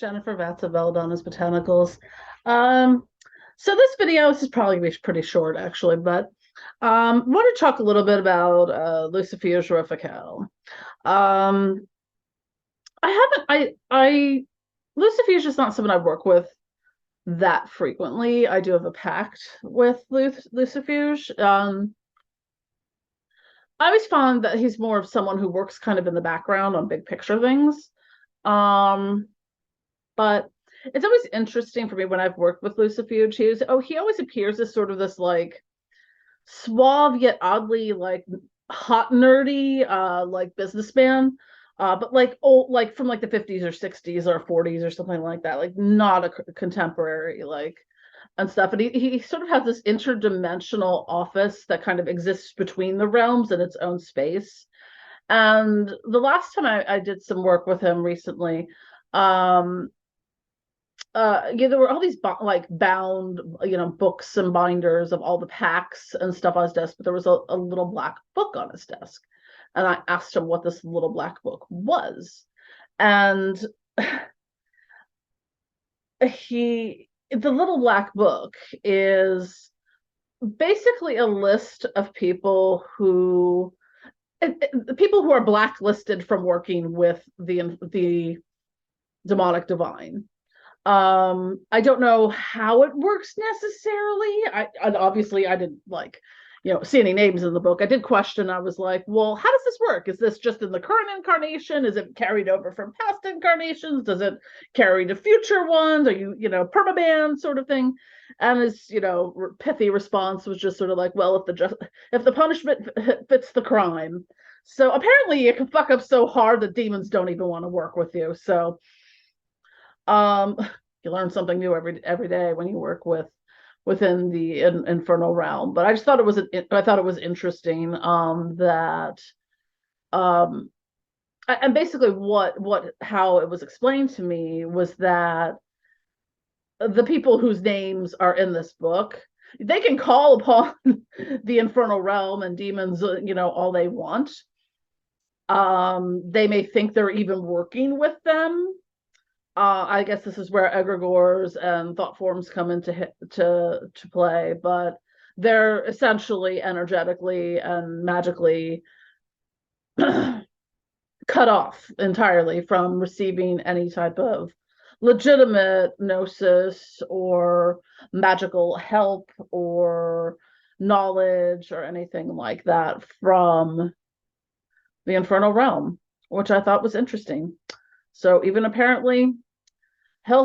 Jennifer Vatsa Belladonna's Botanicals. Um, so this video, this is probably gonna be pretty short actually, but I want to talk a little bit about Lucifuge Rofocale. Um, I haven't I Lucifuge is not someone I work with that frequently. I do have a pact with Lucifuge. I always found that he's more of someone who works kind of in the background on big picture things. Um, But it's always interesting for me when I've worked with Lucifuge. He always appears as sort of this like suave yet oddly like hot nerdy like businessman. But like old like from like the 50s or 60s or 40s or something like that, like not a contemporary like and stuff. And he sort of has this interdimensional office that kind of exists between the realms in its own space. And the last time I did some work with him recently, um yeah, there were all these like bound, books and binders of all the packs and stuff on his desk, but there was a little black book on his desk. And I asked him what this little black book was. And the little black book is basically a list of people who are blacklisted from working with the demonic divine. I don't know how it works necessarily. And obviously I didn't like, see any names in the book. I did question. I was like, well, how does this work? Is this just in the current incarnation? Is it carried over from past incarnations? Does it carry to future ones? Are permaban sort of thing? And his, pithy response was just sort of like, well, if the punishment fits the crime. So apparently you can fuck up so hard that demons don't even want to work with you. So um, you learn something new every day when you work within the infernal realm. But I just thought I thought it was interesting that and basically how it was explained to me was that the people whose names are in this book, they can call upon the infernal realm and demons, all they want. They may think they're even working with them. I guess this is where egregores and thought forms come into to play, but they're essentially energetically and magically cut off entirely from receiving any type of legitimate gnosis or magical help or knowledge or anything like that from the infernal realm, which I thought was interesting. So even apparently hell,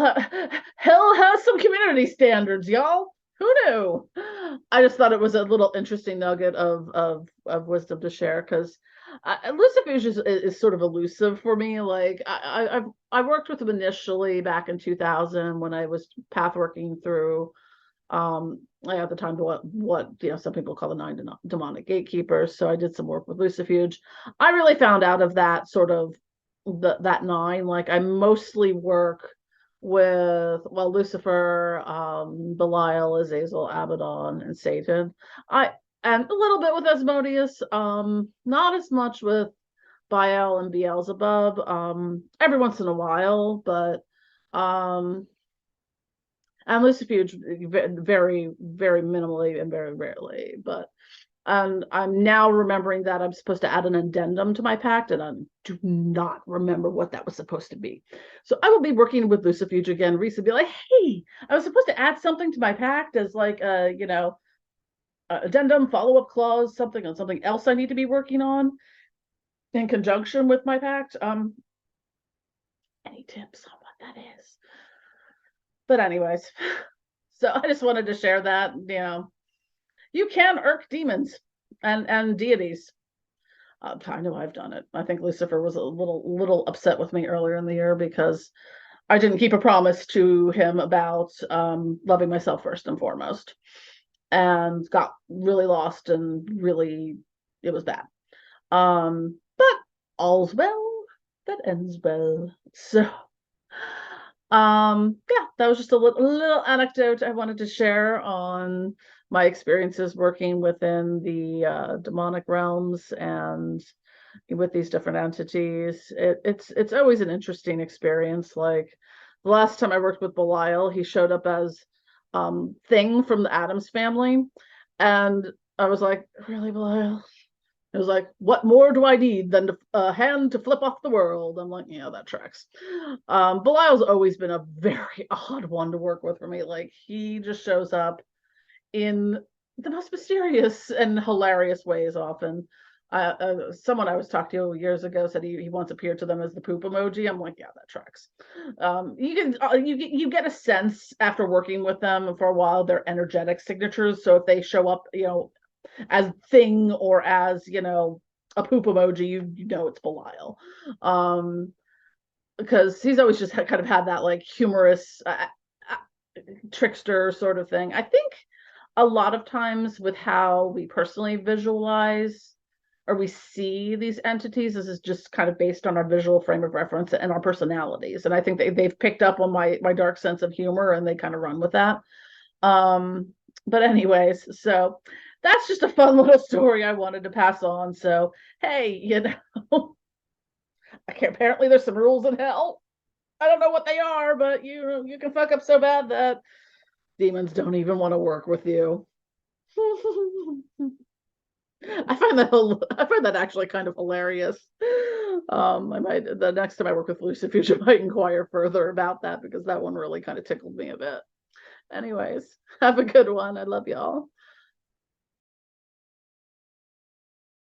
hell has some community standards, y'all. Who knew? I just thought it was a little interesting nugget of wisdom to share because Lucifuge is sort of elusive for me. Like I worked with him initially back in 2000 when I was path working through at the time what some people call the nine demonic gatekeepers. So I did some work with Lucifuge. I really found out of that sort of that nine. Like I mostly work with Lucifer, Belial, Azazel, Abaddon, and Satan. And a little bit with Asmodeus, not as much with Baal and Beelzebub, every once in a while, but and Lucifuge very, very minimally and very rarely. But and I'm now remembering that I'm supposed to add an addendum to my pact, and I do not remember what that was supposed to be. So I will be working with Lucifuge again recently, be like, hey, I was supposed to add something to my pact as like a, addendum, follow-up clause, something on something else I need to be working on in conjunction with my pact. Any tips on what that is? But anyways, so I just wanted to share that, you can irk demons and deities. I know I've done it. I think Lucifer was a little upset with me earlier in the year because I didn't keep a promise to him about loving myself first and foremost, and got really lost and really it was bad. But all's well that ends well. So yeah, that was just a little anecdote I wanted to share on my experiences working within the demonic realms and with these different entities. It's always an interesting experience. Like The last time I worked with Belial, he showed up as Thing from the Addams Family, and I was like, really, Belial? It was like, what more do I need than a hand to flip off the world? I'm like, yeah, that tracks. Belial's always been a very odd one to work with for me. Like, he just shows up in the most mysterious and hilarious ways often. Someone I was talking to years ago said he once appeared to them as the poop emoji. I'm like, yeah, that tracks. You get a sense after working with them for a while their energetic signatures. So if they show up, as Thing or as a poop emoji, you know it's Belial, because he's always just kind of had that like humorous trickster sort of thing. I think a lot of times with how we personally visualize or we see these entities, this is just kind of based on our visual frame of reference and our personalities. And I think they've picked up on my dark sense of humor and they kind of run with that. But anyways, so that's just a fun little story I wanted to pass on. So, hey, apparently there's some rules in hell. I don't know what they are, but you can fuck up so bad that demons don't even want to work with you. I find that actually kind of hilarious. I might the next time I work with Lucifuge, I might inquire further about that because that one really kind of tickled me a bit. Anyways, have a good one. I love y'all.